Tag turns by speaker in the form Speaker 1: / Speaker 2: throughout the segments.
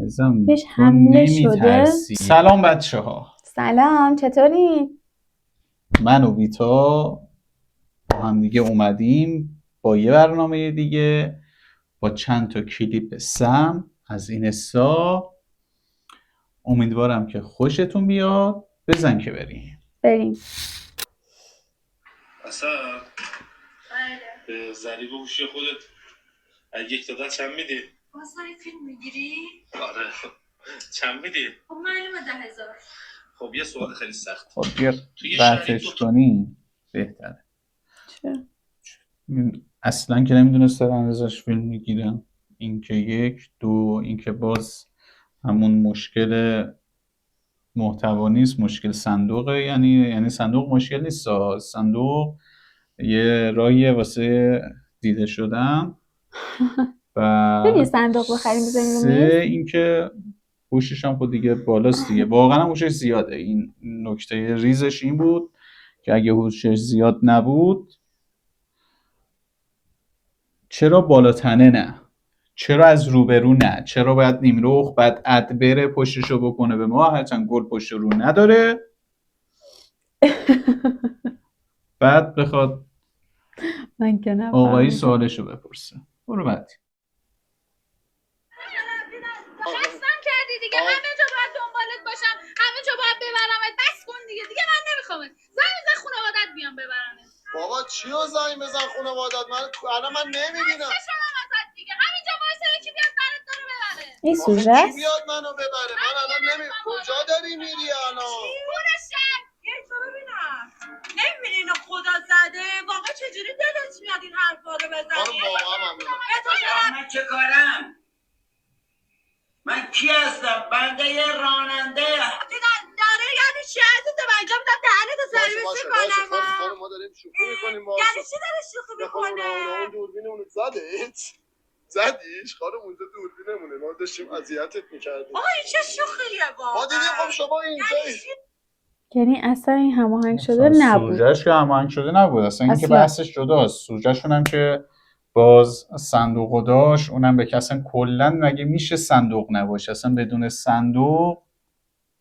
Speaker 1: عزیزم
Speaker 2: بهش
Speaker 1: تو
Speaker 2: حمله شده.
Speaker 1: نمی‌ترسی. سلام بچه‌ها،
Speaker 2: سلام، چطوری؟
Speaker 1: من و ویتا با هم دیگه اومدیم با یه برنامه دیگه، با چند تا کلیپ سم از اینستا. امیدوارم که خوشتون بیاد. بزن که
Speaker 2: بریم.
Speaker 3: اصلا به ضریب هوشی خودت اگه یک دادن چند میدی؟
Speaker 4: بازار فیلم میگیری؟
Speaker 3: آره چند میدی؟
Speaker 4: خب معلومه 10,000.
Speaker 3: خب یه سوال خیلی سخت.
Speaker 1: خب بیا
Speaker 3: توی
Speaker 1: بحثش
Speaker 3: شهری
Speaker 1: کنیم بهتره.
Speaker 2: چرا؟
Speaker 1: اصلا که نمیدونست دارن ازش فیلم میگیرن. این که یک، دو اینکه باز همون مشکل محتوا نیست، مشکل صندوقه. یعنی صندوق مشکل نیست، صندوق یه راهیه واسه دیده شدن.
Speaker 2: بریم یه
Speaker 1: و
Speaker 2: صندوق بخریم بزنیم رو
Speaker 1: سه
Speaker 2: میز.
Speaker 1: اینکه هوشش هم خود دیگه بالاست دیگه، واقعا هم هوشش زیاده. این نکته ریزش این بود که اگه هوشش زیاد نبود چرا بالاتنه نه، چرا از روبرو نه، چرا باید نیمرخ بعد اد بره پشتشو بکنه به ما، هرچند گل پشت رو نداره، بعد بخواد
Speaker 2: من که نفهمیدم.
Speaker 1: آقایی سوالشو بپرسه. برو بعدی.
Speaker 4: خستم کردی دیگه، همه جا باید دنبالت باشم، همه جا باید ببرمت. بس کن دیگه من نمیخوامت. زنگ بزن خانوادت بیام ببرنت.
Speaker 5: بابا چیو زنگ بزن خانوادت؟ من نمیبینم.
Speaker 4: شدم ازت دیگه، همینجا وایسا یکی بیاد برات داره ببره.
Speaker 2: این
Speaker 5: آخه
Speaker 2: سوژه
Speaker 5: کی
Speaker 2: است؟
Speaker 5: بیاد منو ببره؟ من الان کجا داری میری الان؟
Speaker 4: پول شهر
Speaker 6: یه تو ببینم نمیبینی اینو خدا زده؟ واقعا چجوری دلت میاد این حرفا رو
Speaker 5: من
Speaker 6: بزنی؟
Speaker 5: واقعا ممنونم.
Speaker 6: به تو چرا؟
Speaker 7: من چه کارم؟ من کی هستم؟ بنده یه راننده.
Speaker 6: داره یعنی چی عزیزم؟ انجام میدم دهنتو سرویس میکنم
Speaker 5: خانم ما داریم شوخی میکنیم.
Speaker 6: یعنی چی داره شوخی میکنه؟
Speaker 5: اون دوربینمون زدیش خانم، اونجا دوربینمونه، ما داشتیم اذیتت میکردیم.
Speaker 6: آقا این چه شوخیه واقعا؟
Speaker 5: ما دیدیم خب شما اینجایی.
Speaker 2: یعنی اصلا این هماهنگ شده نبود.
Speaker 1: سوژهش که هماهنگ شده نبود اصلا. این که
Speaker 2: اصلا.
Speaker 1: بحثش جداست. سوژهشون هم که باز صندوقو داشت، اونم به کسان کلا مگه میشه صندوق نباشه؟ اصلا بدون صندوق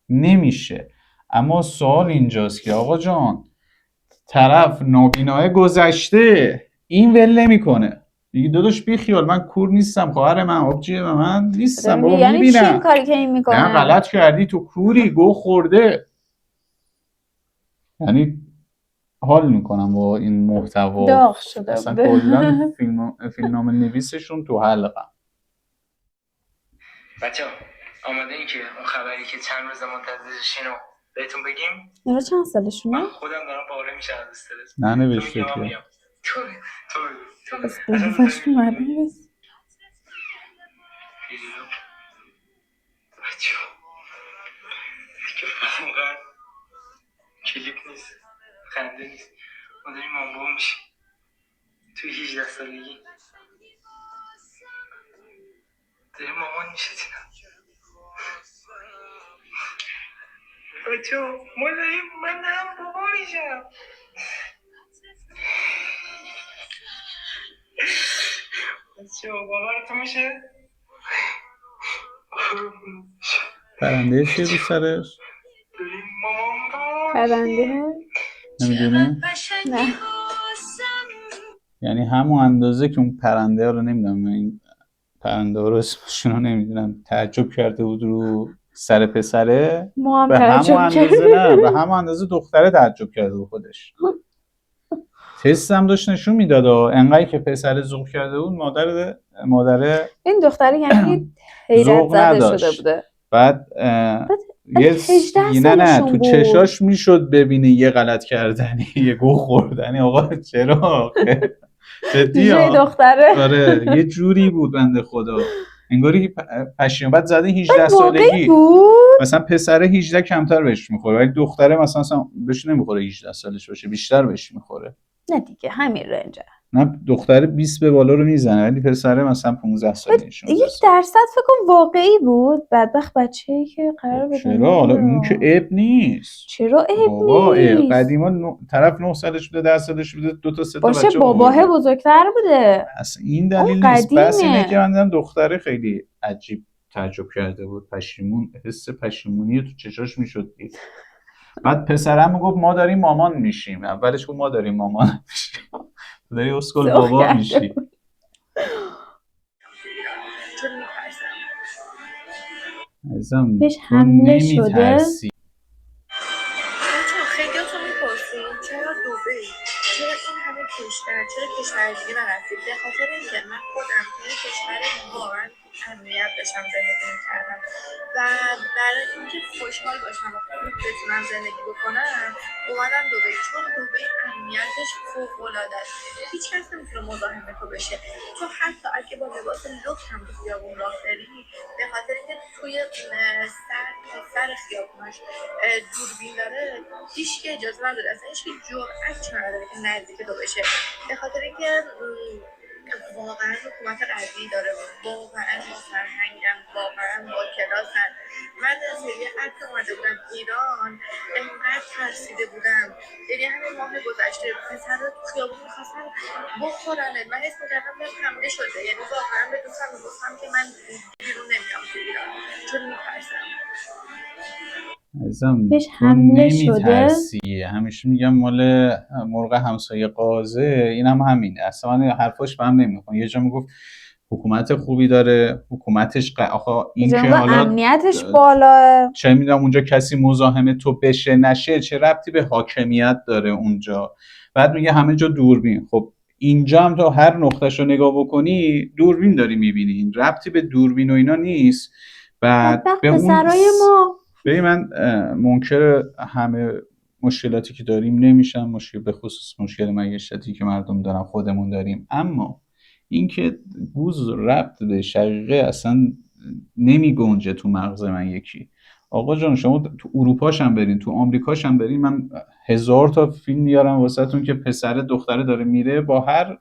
Speaker 1: نمیشه. اما سوال اینجاست که آقا جان، طرف نابینای گذشته این ول نمیکنه دیگه. داداش بی خیال، من کور نیستم، خواهر من آبجیه و من نیستم بابا،
Speaker 2: یعنی چی
Speaker 1: میبینم.
Speaker 2: این کاری که این میکنه؟
Speaker 1: نه غلط کردی، تو کوری، گو خورده. یعنی حال میکنم با این محتوا.
Speaker 2: داغ شده
Speaker 1: اصلا
Speaker 2: بوده.
Speaker 1: کلا فیلمنامه نویسشون تو حلقم.
Speaker 7: بچه آماده این که اون خبری که چند روز منتظرشین رو بهتون بگیم؟
Speaker 2: اینا چند سالشونه؟
Speaker 7: من خودم دارم پاره میشم از استرس.
Speaker 1: ننوشته
Speaker 7: تو میگی
Speaker 1: که
Speaker 7: تو
Speaker 2: بس بگوش اومده بس.
Speaker 7: بچه دیگه واقعا کلیپ نیست، خنده نیست، ما داریم مامبو میشیم توی 18 سالگی داریم مامان میشه دیدم. بچه ما داریم، من دارم بابا میشم. بچه باورتون میشه؟
Speaker 1: پرنده چیه رو سرش؟
Speaker 7: داریم مامان
Speaker 2: پرنده؟
Speaker 1: نمیدونه؟
Speaker 2: نه.
Speaker 1: یعنی همون اندازه که اون پرنده ها رو نمیدونم، من این پرنده ها رو اسمشون رو نمیدونم، تعجب کرده بود رو سر پسره،
Speaker 2: ما هم
Speaker 1: به همون
Speaker 2: تعجب
Speaker 1: اندازه
Speaker 2: کردیم.
Speaker 1: نه، به همون اندازه دختره تعجب کرده بود خودش. تست هم داشت نشون میداد انقدر که پسر ذوق کرده بود، مادره
Speaker 2: این دختره یعنی حیرت
Speaker 1: ذوق
Speaker 2: زده
Speaker 1: نداشت.
Speaker 2: شده بوده.
Speaker 1: بعد یه
Speaker 2: 18
Speaker 1: نه
Speaker 2: سالشون
Speaker 1: تو
Speaker 2: بود.
Speaker 1: چشاش میشد ببینی یه غلط کردنی، یه گو خوردنی. آقا چرا؟ جدی
Speaker 2: جوی
Speaker 1: ها؟
Speaker 2: دختره.
Speaker 1: آره یه جوری بود بنده خدا، انگاری که پشیمون زده 18
Speaker 2: واقعی
Speaker 1: سالگی.
Speaker 2: بود.
Speaker 1: مثلا پسر 18 کمتر بهش میخوره، ولی دختره مثلا بهش نمیخوره 18 سالش باشه، بیشتر بهش میخوره.
Speaker 2: نه دیگه همین رنجه.
Speaker 1: نه دختره 20 به بالا رو میزنه، ولی پسره مثلا 15 ساله.
Speaker 2: 1% فکر کنم واقعی بود. بدبخت بچه‌ای که قرار بود.
Speaker 1: چرا؟ حالا این که عیب نیست.
Speaker 2: چرا عیب
Speaker 1: بابا
Speaker 2: نیست؟
Speaker 1: قدیما طرف 9 سالش بوده، 10 سالش بوده، 2 تا 3 تا
Speaker 2: باشه
Speaker 1: بچه
Speaker 2: باباه بزرگتر بوده.
Speaker 1: اصلا این دلیل
Speaker 2: اون
Speaker 1: نیست. بس
Speaker 2: قدیمه.
Speaker 1: اینه که من دیدم دختره خیلی عجیب تعجب کرده بود. حس پشیمونی تو چشاش میشد دید. بعد پسرم گفت ما داریم مامان میشیم. اولش گفت ما داریم مامان میشیم. تو داری اسکل
Speaker 2: سوخ
Speaker 1: بابا
Speaker 2: کرده
Speaker 1: میشی.
Speaker 2: بود.
Speaker 6: چون میترسم.
Speaker 1: عزیزم
Speaker 2: بهش
Speaker 1: تو
Speaker 2: حمله شده؟
Speaker 1: نمیترسی.
Speaker 6: بچه خیلیاتون میپرسین چرا دبی؟ چرا این همه کشور؟ چرا کشور دیگه نرفتید؟ به خاطر اینکه من خودم توی کشور واقعا امنیت داشتم زندگی میکردم و برای اینکه خوشحال باشم و خوب بتونم زندگی بکنم اومدم دبی، چون دبی امنیتش فوق‌العاده است. هیچ کس نمیتونه مزاحم تو بشه. تو حتی اگه با لباس لخت هم تو خیابون راه بری، به خاطر اینکه توی سر خیابونش دوربین داره، هیچ که اجازه نداره، اصلا هیچ که جرئت نداره که نزدیک تو بشه، به خاطر اینکه واقعا حکومت قوی داره، واقعا با فرهنگن، واقعا با کلاسن. من از یه حد اومده بودم ایران انقدر ترسیده بودم، یعنی همین ماه گذشته پسر تو خیابون میخواستن بخورنت، من حس میکردم بهم حمله شده، یعنی واقعا به دوستم میگفتم که من بیرون نمیام تو ایران چون میترسم.
Speaker 1: عزیزم
Speaker 2: بهش
Speaker 1: تو
Speaker 2: حمله شده؟
Speaker 1: نمیترسی. همیشه میگم مال مرغ همسایه قازه، اینم همینه. اصلا من حرفاش به هم نمیخونه. یه جا میگفت حکومت خوبی داره، حکومتش آخه این که حالا
Speaker 2: امنیتش بالاه.
Speaker 1: چه میدونم اونجا کسی مزاحم تو بشه نشه چه ربطی به حاکمیت داره اونجا. بعد میگه همه جا دوربین. خب اینجا هم تو هر نقطهش رو نگاه بکنی دوربین داری میبینی، ربطی به دوربین و اینا نیست. بعد به اون
Speaker 2: پسرای ما
Speaker 1: ببین من منکر همه مشکلاتی که داریم نمیشم، مشکل به خصوص مشکل معیشتی که مردم دارن خودمون داریم، اما اینکه گوز ربط به شقیقه اصلا نمی گنجه تو مغز من. یکی آقا جان شما تو اروپاش هم برین، تو آمریکاش هم برین، من 1000 تا فیلم میارم واسهتون که پسر دختره داره میره با هر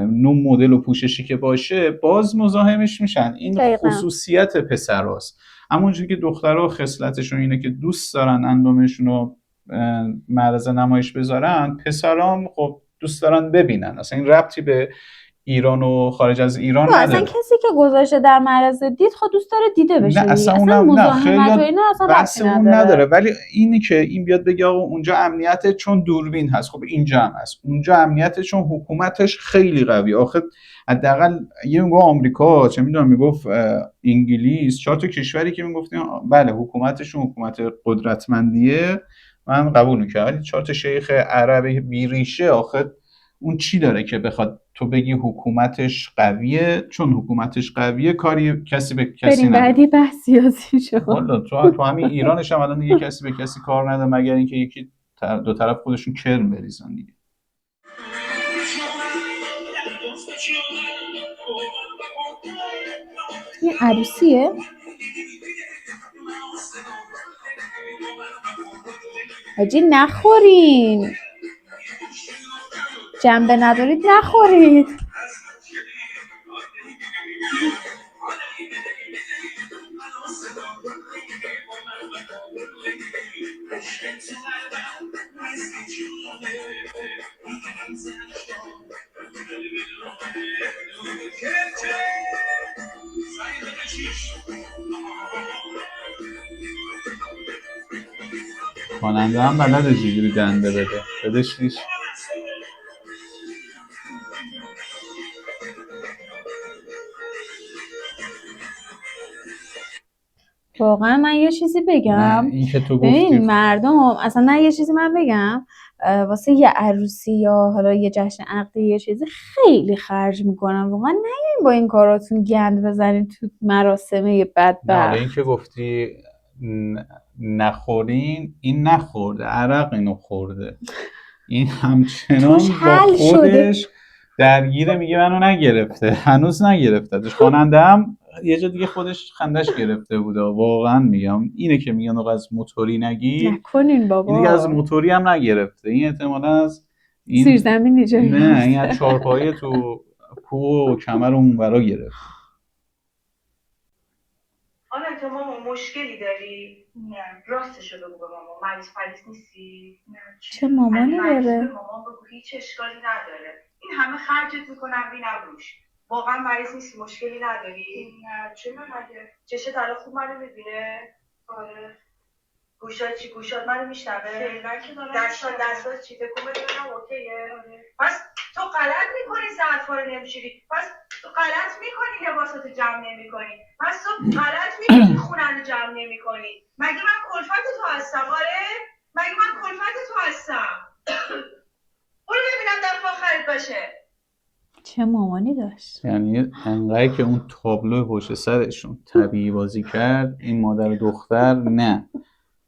Speaker 1: نوع مدل و پوششی که باشه باز مزاحمش میشن. این
Speaker 2: دقیقاً.
Speaker 1: خصوصیت پسراست. اما اونجوری که دخترها خصلتشون اینه که دوست دارن اندامشون رو معرض نمایش بذارن، پسرام خب دوست دارن ببینن. اصلا این ربطی به ایران و خارج از ایران نداره.
Speaker 2: اصلا کسی که گذاشته در معرض دید خود دوست داره دیده بشه.
Speaker 1: نه اصلا
Speaker 2: اصلا
Speaker 1: اونم نه،
Speaker 2: مزاحمت و اینا اصلا
Speaker 1: بحث
Speaker 2: ربطی
Speaker 1: اون
Speaker 2: نداره.
Speaker 1: نداره. ولی اینی که این بیاد بگه آقا اونجا امنیته چون دوربین هست، خب اینجا هم هست. اونجا امنیته چون حکومتش خیلی قوی. آخه حداقل یه میگه آمریکا، چه میدونم میگفت انگلیس، 4 تا کشوری که میگفتیم بله حکومتشون حکومت قدرتمندیه، من قبول میکنم. ولی 4 تا شیخ عرب بیریشه، آخه اون چی داره که بخواد تو بگی حکومتش قویه؟ چون حکومتش قویه کاری کسی به کسی
Speaker 2: بریم
Speaker 1: نداره.
Speaker 2: بعدی بحث سیاسی شد.
Speaker 1: والا تو همین ایرانش هم الان دیگه کسی به کسی کار نداره مگر اینکه یکی دو طرف خودشون کرم بریزن دیگه.
Speaker 2: این عروسیه؟ حاجی نخورین، جنبه ندارید نخورید.
Speaker 1: خواننده هم بلده چجوری دنده بده، بدش نیست.
Speaker 2: واقعا من یه چیزی بگم.
Speaker 1: نه این که تو گفتی
Speaker 2: ببین مردم اصلا، نه یه چیزی من بگم، واسه یه عروسی یا حالا یه جشن عقدی یه چیزی خیلی خرج میکنن. واقعا نیاین با این کاراتون گند بزنین تو مراسم
Speaker 1: نه
Speaker 2: بدبخت.
Speaker 1: این که گفتی نخورین، این نخورده، عرق اینو خورده. این همچنان
Speaker 2: توش
Speaker 1: با
Speaker 2: حل
Speaker 1: خودش درگیره، میگه منو نگرفته، هنوز نگرفتهش. خواننده هم یه جا دیگه خودش خندش گرفته بوده. واقعا میگم اینه که میگن آقا از موتوری نگیر،
Speaker 2: نکنین بابا.
Speaker 1: این دیگه از موتوری هم نگرفته، این احتمالاً از این
Speaker 2: زیرزمینی جایی
Speaker 1: نه این از چهارپایه تو کوه و کمر اون ورا گرفت.
Speaker 6: حالا تو ماما مشکلی داری؟ نه راستشو بگو به ماما، مریض نیستی؟ نه
Speaker 2: چه مامانی
Speaker 6: مریض
Speaker 2: داره؟
Speaker 6: به ماما بگو هیچ اشکالی نداره، این همه خرجت میکنم بینم روش. واقعا مریض نیستی؟ مشکلی نداری؟ نه چه مگه؟ چشت الان خوب منو میبینه؟ آره. گوشات چی؟ گوشات منو میشنوه؟ فعلا که دارم دستات چی؟ تکون بده ببینم اوکیه؟ آره. پس تو غلط میکنی ظرفا رو نمیشوری، پس تو غلط میکنی لباساتو جمع نمیکنی، پس تو غلط میکنی خونه‌نو جمع نمیکنی. مگه من کلفت تو هستم؟ آره؟ مگه من کلفت تو هستم؟ برو ببینم دفعه آخرت باشه.
Speaker 2: چه مامانی داشت.
Speaker 1: یعنی انقدر که اون تابلو پشت سرشون طبیعی بازی کرد این مادر و دختر نه.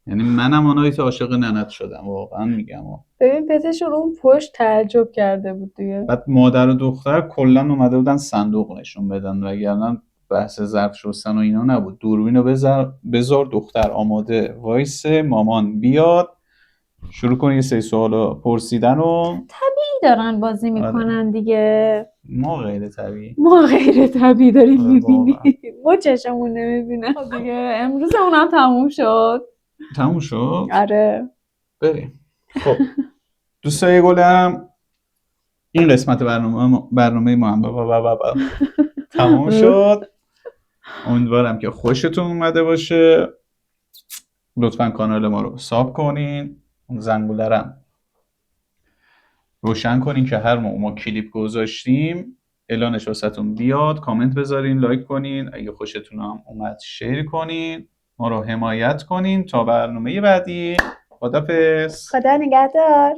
Speaker 1: یعنی منم آنایی عاشق ننت شدم واقعا میگم.
Speaker 2: ببین پتشون اون پشت تعجب کرده بود دیگه.
Speaker 1: بعد مادر و دختر کلا اومده بودن صندوق نشون بدن وگرنه بحث ظرف شستن و اینا نبود. دوربینو بذار دختر آماده وایسه مامان بیاد شروع کنی یه سری سوالا پرسیدن و
Speaker 2: طبیعی دارن بازی میکنن دیگه.
Speaker 1: ما غیر طبیعی.
Speaker 2: ما غیر طبیعی داریم
Speaker 1: آره
Speaker 2: میبینیم.
Speaker 1: واقعا.
Speaker 2: ما چشمون نمیبینه دیگه. امروز اونم تموم شد.
Speaker 1: تموم شد؟
Speaker 2: آره.
Speaker 1: بریم. خب دوستای گلم این قسمت برنامه ما هم تموم شد. امیدوارم که خوشتون اومده باشه. لطفا کانال ما رو ساب کنین، اون زنگوله رو روشن کنین که هر موقع ما کلیپ گذاشتیم اعلانش واسهتون بیاد. کامنت بذارین، لایک کنین، اگه خوشتون هم اومد شیر کنین، ما رو حمایت کنین. تا برنامه بعدی خدافظ.
Speaker 2: خدا نگهدار.